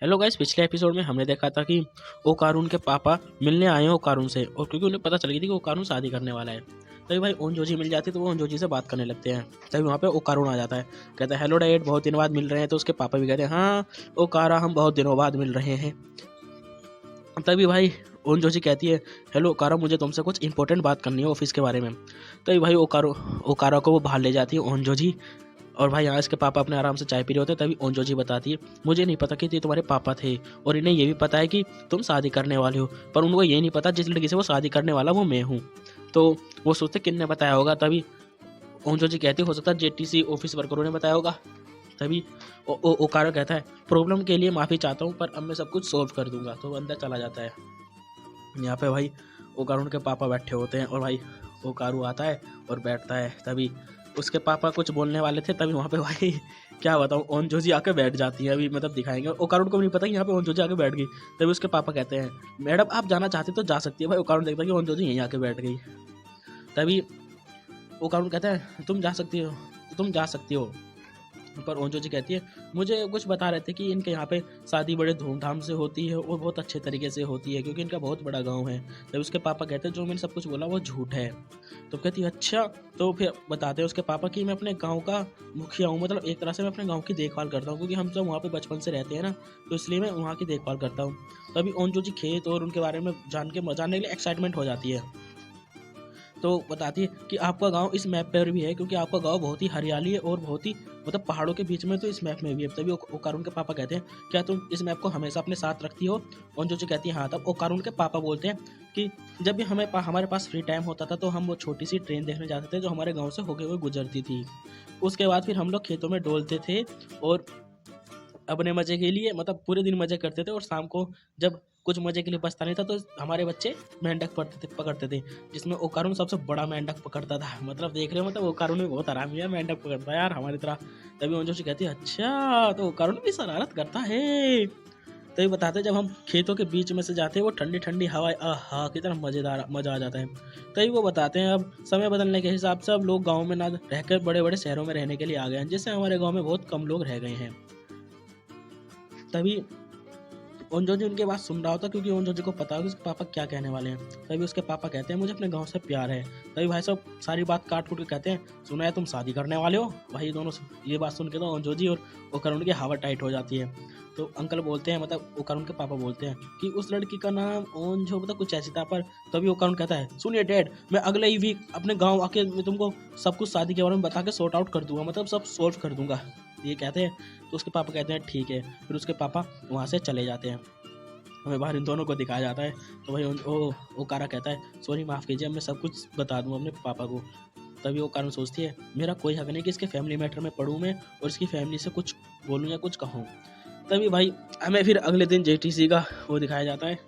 Hello guys, पिछले episode में हमने देखा था कि ओकारून के पापा मिलने आए हैं ओकारून से, और क्योंकि उन्हें पता चल गई थी कि ओकारून शादी करने वाला है। तभी भाई ओनजोजी मिल जाती है तो वो ओनजोजी से बात करने लगते हैं। तभी वहाँ पे ओकारून आ जाता है, कहता है हेलो डैड, बहुत दिनों बाद मिल रहे हैं। तो उसके पापा भी कहते हैं हाँ ओकारा, हम बहुत दिनों बाद मिल रहे हैं। तभी भाई ओनजोजी कहती है हेलो ओकारा, मुझे तुमसे कुछ इंपॉर्टेंट बात करनी है ऑफिस के बारे में। तभी भाई ओकारा को वो बाहर ले जाती है ओनजोजी। और भाई यहाँ इसके पापा अपने आराम से चाय पी रहे होते हैं। तभी ओनजोजी बताती है मुझे नहीं पता कि ये तुम्हारे पापा थे, और इन्हें ये भी पता है कि तुम शादी करने वाले हो, पर उनको ये नहीं पता जिस लड़की से वो शादी करने वाला वो मैं हूँ। तो वो सोचते किन्ने बताया होगा। तभी ओनजोजी कहती हो सकता है जेटीसी ऑफिस वर्करों ने बताया होगा। तभी ओकारा कहता है प्रॉब्लम के लिए माफ़ी चाहता हूँ, पर अब मैं सब कुछ सॉल्व कर दूंगा। तो वो अंदर चला जाता है। यहाँ पे भाई ओकारू के पापा बैठे होते हैं, और भाई ओकारू आता है और बैठता है। तभी उसके पापा कुछ बोलने वाले थे, तभी वहाँ पे भाई क्या बताऊँ, ओनजोजी आके बैठ जाती है। अभी मतलब दिखाएंगे, ओकारू को भी नहीं पता कि यहाँ पे ओनजोजी आके बैठ गई। तभी उसके पापा कहते हैं मैडम आप जाना चाहते तो जा सकती है। भाई ओकारू देखता है कि ओनजोजी यहीं आके बैठ गई। तभी ओकारू कहता है तुम जा सकती हो, तुम जा सकती हो। पर ओंजो जी कहती है मुझे कुछ बता रहे थे कि इनके यहाँ पे शादी बड़े धूमधाम से होती है और बहुत अच्छे तरीके से होती है, क्योंकि इनका बहुत बड़ा गांव है। तब उसके पापा कहते हैं जो मैंने सब कुछ बोला वो झूठ है। तो कहती है अच्छा। तो फिर बताते हैं उसके पापा कि मैं अपने गांव का मुखिया हूँ, मतलब एक तरह से मैं अपने गांव की देखभाल करता हूँ, क्योंकि हम सब वहाँ पे बचपन से रहते हैं ना, तो इसलिए मैं वहाँ की देखभाल करता हूँ। तभी ओंजो जी खेत और उनके बारे में जानने के लिए एक्साइटमेंट हो जाती है। तो बताती है कि आपका गांव इस मैप पर भी है, क्योंकि आपका गांव बहुत ही हरियाली है और बहुत ही मतलब पहाड़ों के बीच में, तो इस मैप में भी है। तभी ओकारून के पापा कहते हैं क्या तुम इस मैप को हमेशा अपने साथ रखती हो? ओंजोची कहती है हाँ। तब ओकारून के पापा बोलते हैं कि जब भी हमारे पास फ्री टाइम होता था तो हम वो छोटी सी ट्रेन देखने जाते थे जो हमारे गाँव से होके हुए गुजरती थी। उसके बाद फिर हम लोग खेतों में डोलते थे और अपने मज़े के लिए मतलब पूरे दिन मज़े करते थे, और शाम को जब कुछ मज़े के लिए बचता नहीं था तो हमारे बच्चे मेंढक पकड़ते थे, जिसमें ओकारून सबसे बड़ा मेंढक पकड़ता था। मतलब देख रहे हो, मतलब ओकारून भी बहुत आरामी है, मेंढक पकड़ता है यार हमारी तरह। तभी ओंजोशी कहती है अच्छा तो ओकारून भी शरारत करता है। तभी बताते हैं जब हम खेतों के बीच में से जाते हैं वो ठंडी ठंडी हवा, आहा कितना मज़ेदार मज़ा आ जाता है। तभी वो बताते हैं अब समय बदलने के हिसाब से अब लोग गाँव में ना रहकर बड़े बड़े शहरों में रहने के लिए आ गए हैं, जिससे हमारे गाँव में बहुत कम लोग रह गए हैं। तभी ओंजोजी उनके बात सुन रहा होता, क्योंकि ओंजोजी को पता है कि उसके पापा क्या कहने वाले हैं। तभी उसके पापा कहते हैं मुझे अपने गांव से प्यार है। तभी भाई साहब सारी बात काट कूट के कहते हैं सुना है तुम शादी करने वाले हो। भाई दोनों ये बात सुन के तो ओंजोजी और ओकारून की हवा टाइट हो जाती है। तो अंकल बोलते हैं, मतलब ओकारून के पापा बोलते हैं कि उस लड़की का नाम ओंजो मतलब कुछ ऐसी था। पर तभी ओकारून कहता है सुनिए डैड, मैं अगले ही वीक अपने गाँव आके मैं तुमको सब कुछ शादी के बारे में बता के सॉर्ट आउट कर दूंगा, मतलब सब सॉल्व कर दूंगा। ये कहते हैं तो उसके पापा कहते हैं ठीक है। फिर उसके पापा वहाँ से चले जाते हैं। हमें बाहर इन दोनों को दिखाया जाता है। तो भाई ओकारा कहता है सॉरी माफ़ कीजिए, मैं सब कुछ बता दूँ अपने पापा को। तभी ओकारा सोचती है मेरा कोई हक नहीं कि इसके फैमिली मैटर में पढ़ूँ मैं और इसकी फैमिली से कुछ बोलूँ या कुछ कहूँ। तभी भाई हमें फिर अगले दिन जेटीसी का वो दिखाया जाता है,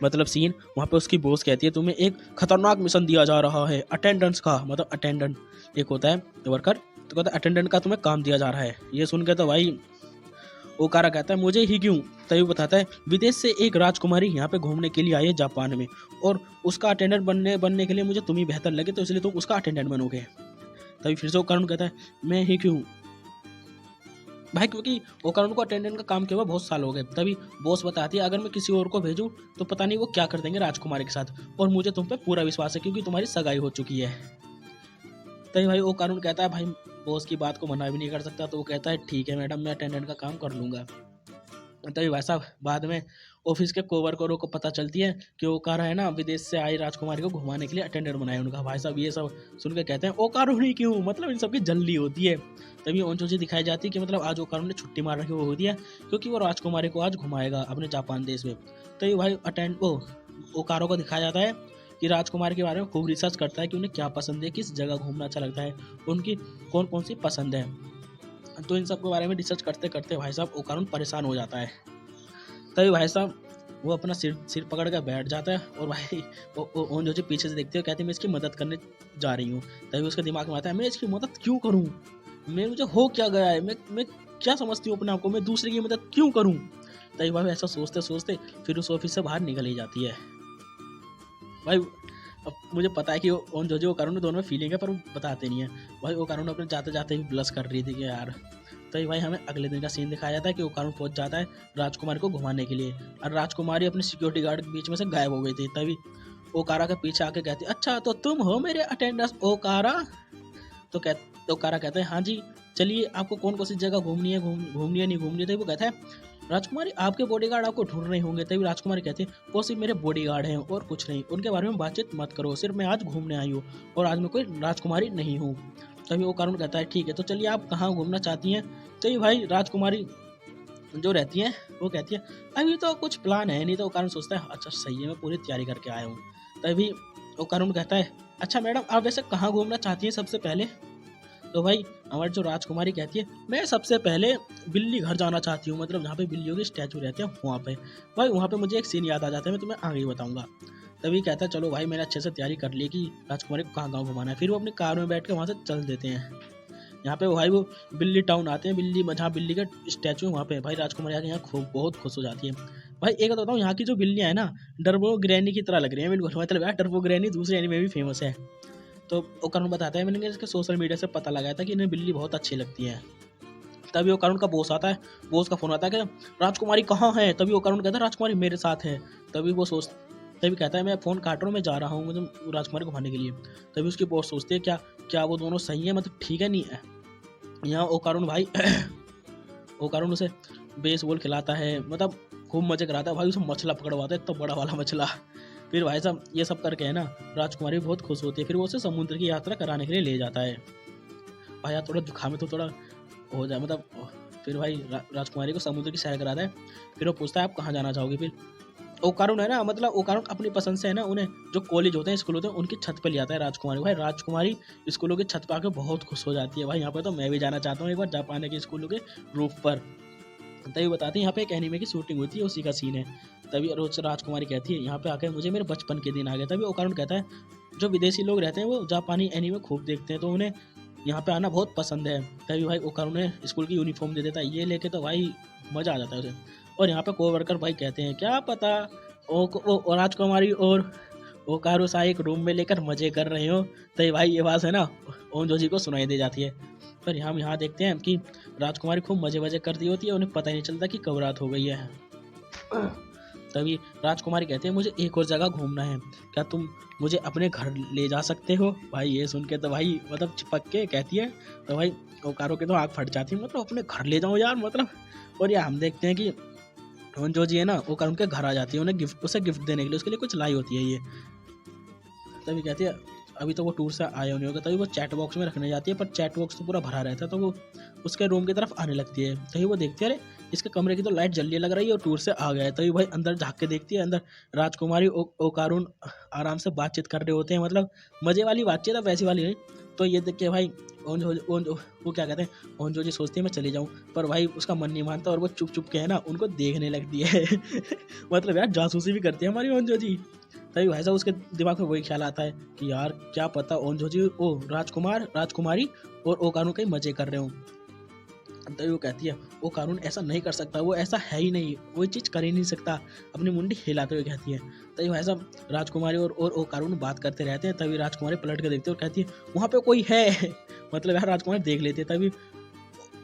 मतलब सीन। वहाँ पे उसकी बॉस कहती है तुम्हें एक खतरनाक मिशन दिया जा रहा है अटेंडेंस का, मतलब अटेंडेंट एक होता है वर्कर, तो कहता है अटेंडेंट का तुम्हें काम दिया जा रहा है। ये सुन के तो भाई ओकारा कहता है मुझे ही क्यों? तभी बताता है विदेश से एक राजकुमारी यहाँ पे घूमने के लिए आई है जापान में, और उसका अटेंडेंट बनने के लिए मुझे तुम ही बेहतर लगे, तो इसलिए तुम उसका अटेंडेंट बनोगे। तभी फिर से ओकारून कहता है मैं ही क्यों? भाई क्योंकि ओकारून को अटेंडेंट का काम किया हुआ बहुत साल हो गए। तभी बॉस बताती है अगर मैं किसी और को भेजूँ तो पता नहीं वो क्या कर देंगे राजकुमारी के साथ, और मुझे तुम पे पूरा विश्वास है क्योंकि तुम्हारी सगाई हो चुकी है। तभी भाई ओकारून कहता है भाई बॉस की बात को मना भी नहीं कर सकता, तो वो कहता है ठीक है मैडम, मैं अटेंडेंट का काम कर लूँगा। तभी वैसा बाद में ऑफिस के कोवर्करों को पता चलती है कि ओकारा है ना विदेश से आई राजकुमारी को घुमाने के लिए अटेंडेंट बनाया उनका। भाई साहब ये सब सुन के कहते हैं ओकारू ही क्यों, मतलब इन सबकी जल्दी होती है। तभी ओंजोजी दिखाई जाती है कि मतलब आज ओकारू ने छुट्टी मार रखी होती है, क्योंकि वो राजकुमारी को आज घुमाएगा अपने जापान देश में। तभी भाई ओकारो को दिखाया जाता है कि राजकुमारी के बारे में खूब रिसर्च करता है कि उन्हें क्या पसंद है, किस जगह घूमना अच्छा लगता है, उनकी कौन कौन सी पसंद है। तो इन सब के बारे में रिसर्च करते करते भाई साहब ओकारून परेशान हो जाता है। तभी भाई साहब वो अपना सिर सिर पकड़ कर बैठ जाता है, और भाई ओंजोजी पीछे से देखते हो कहती है मैं इसकी मदद करने जा रही हूँ। तभी उसके दिमाग में आता है मैं इसकी मदद क्यों करूँ, मुझे हो क्या गया है, मैं क्या समझती हूँ अपने आप को, मैं दूसरे की मदद क्यों करूँ। तभी भाई ऐसा सोचते सोचते फिर उस ऑफिस से बाहर निकल ही जाती है। भाई अब मुझे पता है कि ओंजोजी ओकारून दोनों में फीलिंग है, पर वो बताते नहीं है। भाई ओकारून अपने जाते जाते ही ब्लश कर रही थी कि यार तभी भाई हमें अगले दिन का सीन दिखाया जाता है कि ओकारुन पहुंच जाता है राजकुमारी को घुमाने के लिए, और राजकुमारी अपनी सिक्योरिटी गार्ड के बीच में से गायब हो गई थी। तभी ओकारा के पीछे आके कहती है, अच्छा तो तुम हो मेरे अटेंडेंस ओकारा। तो ओकारा कहते हैं, हाँ जी चलिए, आपको कौन कौन सी जगह घूमनी है, घूमनी है नहीं घूमनी है। तभी वो कहता है, राजकुमारी आपके बॉडीगार्ड आपको ढूंढ रहे होंगे। तभी राजकुमारी कहती है, वो सिर्फ मेरे बॉडीगार्ड हैं और कुछ नहीं, उनके बारे में बातचीत मत करो, सिर्फ मैं आज घूमने आई हूँ और आज मैं कोई राजकुमारी नहीं हूँ। तभी ओकारुन कहता है, ठीक है तो चलिए आप कहाँ घूमना चाहती हैं। तभी भाई राजकुमारी जो रहती है वो कहती है, अभी तो कुछ प्लान है नहीं। तो ओकारुन सोचता है, अच्छा सही है, मैं पूरी तैयारी करके आया हूँ। तभी ओकारुन कहता है, अच्छा मैडम आप वैसे कहाँ घूमना चाहती हैं सबसे पहले। तो भाई हमारी जो राजकुमारी कहती है, मैं सबसे पहले बिल्ली घर जाना चाहती हूँ, मतलब जहाँ पे बिल्लियों की स्टैचू रहते हैं वहाँ पे। भाई वहाँ पे मुझे एक सीन याद आ जाता है, मैं तुम्हें आगे ही बताऊँगा। तभी कहता है, चलो भाई मैंने अच्छे से तैयारी कर ली कि राजकुमारी को कहाँ कहाँ घुमाना है। फिर वो अपनी कार में बैठ के वहाँ से चल देते हैं। यहाँ पे भाई वो बिल्ली टाउन आते हैं, बिल्ली जहाँ बिल्ली का स्टैचू है वहाँ पे। भाई राजकुमारी आके यहाँ खूब बहुत खुश हो जाती है। भाई एक बताता हूँ, यहाँ की जो बिल्लियाँ है ना, डरबो ग्रैनी की तरह लग रही है बिल्कुल, मतलब यार डरबो ग्रैनी दूसरे एनिमे में भी फेमस है। तो ओकारुन बताता है, मैंने इसके सोशल मीडिया से पता लगाया था कि इन्हें बिल्ली बहुत अच्छी लगती है। तभी ओकारुन का बॉस आता है, बॉस का फोन आता है कि राजकुमारी कहाँ है। तभी ओकारुन कहता है, राजकुमारी मेरे साथ है। तभी कहता है, मैं फ़ोन काट रहा हूँ, मैं जा रहा हूँ मतलब राजकुमारी को घुमाने के लिए। तभी उसकी बॉस सोचती है, क्या क्या वो दोनों सही है, मतलब ठीक है नहीं है। यहाँ ओकारुन भाई ओकारुन उसे बेसबॉल खिलाता है, मतलब खूब मजे कराता है। भाई उसे मछला पकड़वाता है, इतना बड़ा वाला मछला। फिर भाई साहब ये सब करके है ना, राजकुमारी बहुत खुश होती है। फिर वो उसे समुद्र की यात्रा कराने के लिए ले जाता है। भाई यार थोड़ा जुकाम में तो थोड़ा हो जाए मतलब। फिर भाई राजकुमारी को समुद्र की सैर कराता है। फिर वो पूछता है, आप कहाँ जाना चाहोगे। फिर ओकारुन है ना, मतलब ओकारुन अपनी पसंद से है ना, उन्हें जो कॉलेज होते हैं स्कूल होते हैं उनकी छत पे ले आता है राजकुमारी। भाई राजकुमारी स्कूलों की छत पे आके बहुत खुश हो जाती है। भाई यहाँ पे तो मैं भी जाना चाहता हूँ एक बार जापान के स्कूलों के रूफ पर। तभी बताते हैं यहाँ पे एक एनीमे की शूटिंग हुई थी, उसी का सीन है। तभी रोज राजकुमारी कहती है, यहाँ पे आकर मुझे मेरे बचपन के दिन आ गए। तभी ओकारुन कहता है, जो विदेशी लोग रहते हैं वो जापानी एनीमे खूब देखते हैं तो उन्हें यहाँ पे आना बहुत पसंद है। तभी भाई ओकारुन ने स्कूल की यूनिफॉर्म दे देता है, ये लेके तो भाई मज़ा आ जाता है उसे। और यहाँ पे कोवर्कर भाई कहते हैं, क्या पता ओ राजकुमारी और ओकारू सा एक रूम में लेकर मजे कर रहे हो। तभी भाई ये बात है ना ओनजोजी को सुनाई दे जाती है। पर हम यहाँ देखते हैं कि राजकुमारी खूब मजे मजे करती होती है, उन्हें पता ही नहीं चलता कि कब रात हो गई है। तभी राजकुमारी कहते हैं, मुझे एक और जगह घूमना है, क्या तुम मुझे अपने घर ले जा सकते हो। भाई ये सुन के तो भाई मतलब चिपक के कहती है। तो भाई ओकारो के तो आँख फट जाती है, मतलब अपने घर ले जाओ यार मतलब। और यार हम देखते हैं कि ओनजोजी है ना ओकारो उनके घर आ जाती है, उन्हें उसे गिफ्ट देने के लिए उसके लिए कुछ लाई होती है ये। तभी कहती है, अभी तो वो टूर से आया नहीं होगा। तभी वो चैट बॉक्स में रखने जाती है, पर चैट बॉक्स तो पूरा भरा रहता है। तो वो उसके रूम की तरफ आने लगती है। तभी वो देखती है, अरे इसके कमरे की तो लाइट जल्दी लग रही है और टूर से आ गया है। तभी भाई अंदर झाँक के देखती है, अंदर राजकुमारी ओकारुन आराम से बातचीत कर रहे होते हैं, मतलब मज़े वाली बातचीत है, वैसी वाली नहीं। तो ये देख के भाई वो क्या कहते हैं, ओनजोजी सोचती है मैं चली जाऊँ, पर भाई उसका मन नहीं मानता और वो चुप चुप के है ना उनको देखने लगती है। मतलब यार जासूसी भी करती है हमारी ओनजोजी। तभी भाई साहब उसके दिमाग में वही ख्याल आता है कि यार क्या पता ओनजोजी ओ राजकुमारी और ओकारुन कहीं मजे कर रहे हो। तभी वो कहती है, ओकारुन ऐसा नहीं कर सकता, वो ऐसा है ही नहीं, वो चीज़ कर ही नहीं सकता। अपनी मुंडी हिलाते हुए कहती है। तभी भाई साहब राजकुमारी और ओकारुन बात करते रहते हैं। तभी राजकुमारी पलट के देखती है और कहती है, वहाँ पे कोई है। मतलब यार राजकुमारी देख लेती है। तभी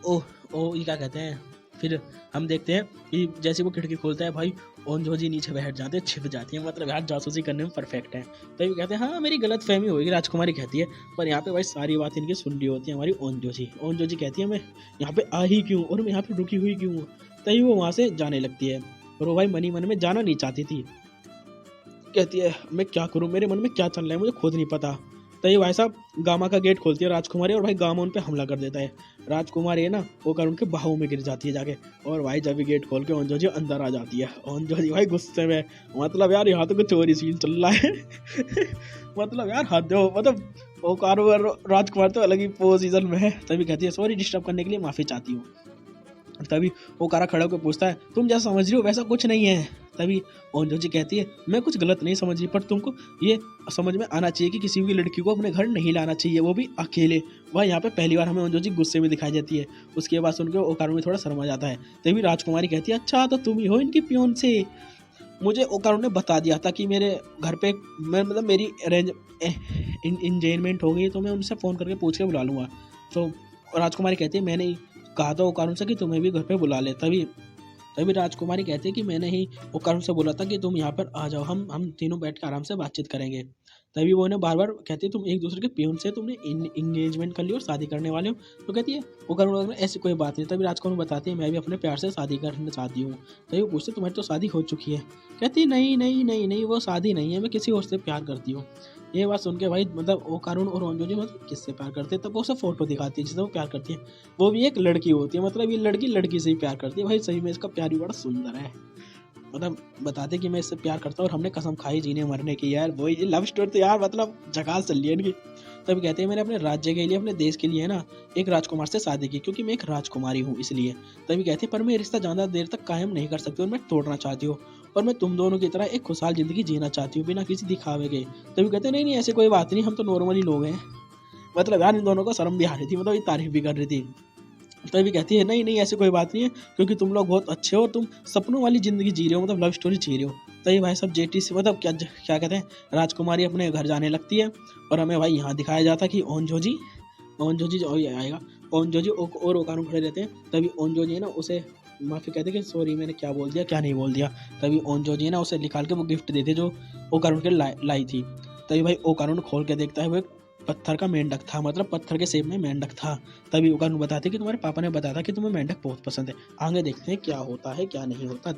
ओ ये क्या कहते हैं, फिर हम देखते हैं कि जैसे वो खिड़की खोलता है भाई ओनजोजी नीचे बैठ जाते हैं, छिप जाती है, मतलब यार जासूसी करने में परफेक्ट है। तभी कहते हैं, हाँ मेरी गलत फहमी होगी, राजकुमारी कहती है। पर यहाँ पे भाई सारी बात इनकी सुन रही होती है हमारी ओनजोजी कहती है, मैं यहाँ पे आ ही क्यों और मैं यहाँ पे रुकी हुई क्यों हूँ। तभी वो वहाँ से जाने लगती है और वो भाई मनी मन में जाना नहीं चाहती थी। कहती है, मैं क्या करूँ, मेरे मन में क्या चल रहा है मुझे खुद नहीं पता। तभी भाई साहब गामा का गेट खोलती है राजकुमारी और भाई गामा उन पे हमला कर देता है। राजकुमारी है ना वो कर उनके बाहों में गिर जाती है जाके। और भाई जब भी गेट खोल के ओनजोजी अंदर आ जाती है, ओनजोजी भाई गुस्से में, मतलब यार यहाँ तो कुछ चोरी सीन चल रहा है। मतलब यार हद हो, मतलब ओकारो और राजकुमार तो अलग ही पोजीशन में है। तभी कहती है, सॉरी डिस्टर्ब करने के लिए माफ़ी चाहती हूँ। तभी ओकारा खड़ा होकर पूछता है, तुम जैसा समझ रही हो वैसा कुछ नहीं है। तभी ओनजोजी कहती है, मैं कुछ गलत नहीं समझ रही, पर तुमको ये समझ में आना चाहिए कि किसी भी लड़की को अपने घर नहीं लाना चाहिए, वो भी अकेले। वह यहाँ पे पहली बार हमें ओनजोजी गुस्से में दिखाई देती है। उसके बाद सुनकर ओकारो में थोड़ा शर्मा जाता है। तभी राजकुमारी कहती है, अच्छा तो तुम ही हो इनकी पियोन से। मुझे ओकारो ने बता दिया था कि मेरे घर पे मतलब मेरी अरेंज इंगेजमेंट हो गई, तो मैं उनसे फ़ोन करके पूछ के बुला लूँगा। तो राजकुमारी कहती है, मैंने कहा था ओकारुन से कि तुम्हें भी घर पे बुला ले। तभी तभी राजकुमारी कहती है कि मैंने ही ओकारुन से बोला था कि तुम यहाँ पर आ जाओ, हम तीनों बैठ कर आराम से बातचीत करेंगे। तभी वो उन्हें बार बार कहती है तुम एक दूसरे के प्यून से तुमने इंगेजमेंट कर ली और शादी करने वाले हो। तो कहती है ओकारुन ऐसी कोई बात नहीं। तभी राजकुमारी बताती है मैं भी अपने प्यार से शादी करना चाहती हूँ। तभी वो पूछते तुम्हारी तो शादी हो चुकी है। कहती है नहीं नहीं नहीं नहीं, वो शादी नहीं है, मैं किसी और से प्यार करती हूँ। ये बात सुन के भाई मतलब ओकारुन और ओंजोजी मतलब किससे प्यार करते हैं, तब वो उसे फोटो दिखाती है जिससे वो प्यार करती है। वो भी एक लड़की होती है, मतलब ये लड़की लड़की से ही प्यार करती है। भाई सही में इसका प्यार भी बड़ा सुंदर है। मतलब बताते कि मैं इससे प्यार करता हूँ और हमने कसम खाई जीने मरने की। यार वही लव स्टोरी तो यार मतलब झकास चल रही है इनकी। तभी कहते हैं मैंने अपने राज्य के लिए अपने देश के लिए ना एक राजकुमार से शादी की क्योंकि मैं एक राजकुमारी हूँ इसलिए। तभी कहते हैं पर मैं ये रिश्ता ज़्यादा देर तक कायम नहीं कर सकती और मैं तोड़ना चाहती हूँ और मैं तुम दोनों की तरह एक खुशहाल जिंदगी जीना चाहती हूँ बिना किसी दिखावे के। तभी कहते हैं नहीं नहीं ऐसे कोई बात नहीं, हम तो नॉर्मली लोग हैं। मतलब यार इन दोनों को शर्म भी आ रही थी, मतलब ये तारीफ भी कर रही थी। तभी कहती है नहीं नहीं ऐसी कोई बात नहीं है क्योंकि तुम लोग बहुत अच्छे हो, तुम सपनों वाली जिंदगी जी रहे हो, मतलब लव स्टोरी जी रहे हो। तभी भाई सब जेटी से मतलब क्या क्या कहते हैं राजकुमारी अपने घर जाने लगती है और हमें भाई यहाँ दिखाया जाता है कि ओंजोजी जो आएगा, ओंजोजी और ओकारुन खड़े रहते हैं। तभी ओंजोजी है ना उसे माफ़ी कहते कि सॉरी मैंने क्या बोल दिया क्या नहीं बोल दिया। तभी ओंजोजी है ना उसे निकाल के वो गिफ्ट देते जो ओकारुन के लाई थी। तभी भाई ओकारुन खोल के देखता है वो एक पत्थर का मेंढक था, मतलब पत्थर के शेप में मेंढक था। तभी ओकारुन बताते कि तुम्हारे पापा ने बताया था कि तुम्हें मेंढक बहुत पसंद है। आगे देखते हैं क्या होता है क्या नहीं होता।